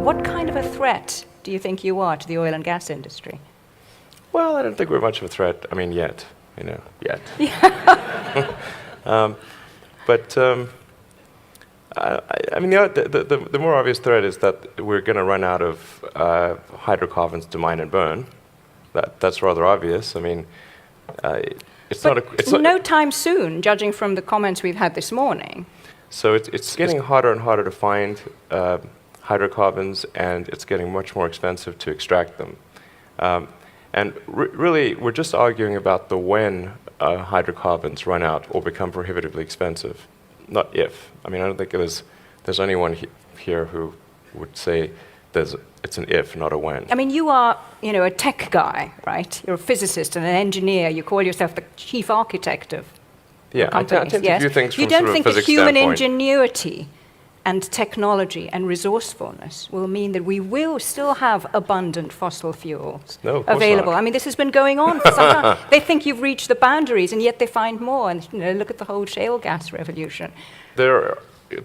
What kind of a threat do you think you are to the oil and gas industry? Well, I don't think we're much of a threat. I mean, yet. Yet. I mean, the more obvious threat is that we're going to run out of hydrocarbons to mine and burn. That's rather obvious. I mean, it's but not. It's no time soon, judging from the comments we've had this morning. So it's getting harder and harder to find hydrocarbons, and it's getting much more expensive to extract them. And really, we're just arguing about the when hydrocarbons run out or become prohibitively expensive, not if. I mean, I don't think there's anyone here who would say it's an if, not a when. I mean, you are, a tech guy, right? You're a physicist and an engineer. You call yourself the chief architect of companies. I tend to view things from you don't sort of think a that physics human standpoint. ingenuity and technology and resourcefulness will mean that we will still have abundant fossil fuels available? Not. I mean, this has been going on for some time. They think you've reached the boundaries, and yet they find more. And look at the whole shale gas revolution. There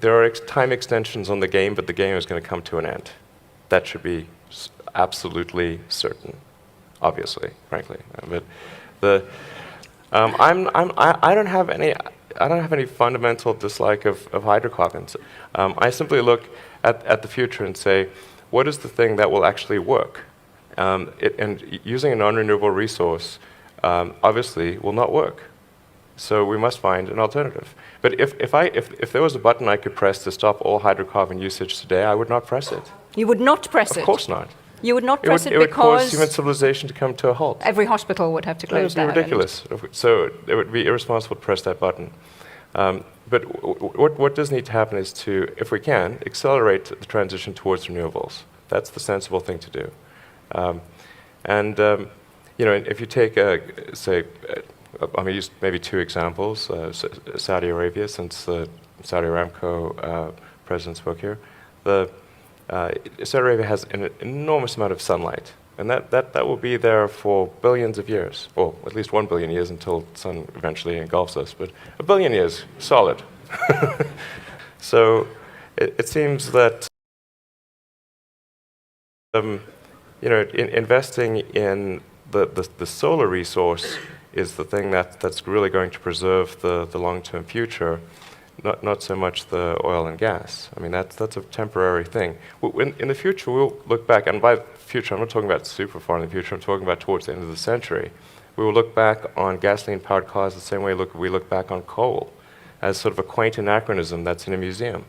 are time extensions on the game, but the game is going to come to an end. That should be absolutely certain, obviously, frankly. But I don't have any fundamental dislike of hydrocarbons. I simply look at the future and say, what is the thing that will actually work? And using a non-renewable resource obviously will not work. So we must find an alternative. But if there was a button I could press to stop all hydrocarbon usage today, I would not press it. You would not press it? Of course not. You would not press it would because cause human civilization to come to a halt. Every hospital would have to close down. That would be ridiculous. So it would be irresponsible to press that button. But what does need to happen is to, if we can, accelerate the transition towards renewables. That's the sensible thing to do. If you take, I'm going to use maybe two examples. Saudi Arabia, since the Saudi Aramco president spoke here. Saudi Arabia has an enormous amount of sunlight, and that will be there for billions of years, or at least 1 billion years until the sun eventually engulfs us, but 1 billion years, solid. So it seems that investing in the solar resource is the thing that's really going to preserve the long-term future. Not so much the oil and gas. I mean, that's a temporary thing. In the future, we'll look back, and by future, I'm not talking about super far in the future, I'm talking about towards the end of the century. We will look back on gasoline-powered cars the same way we look back on coal, as sort of a quaint anachronism that's in a museum.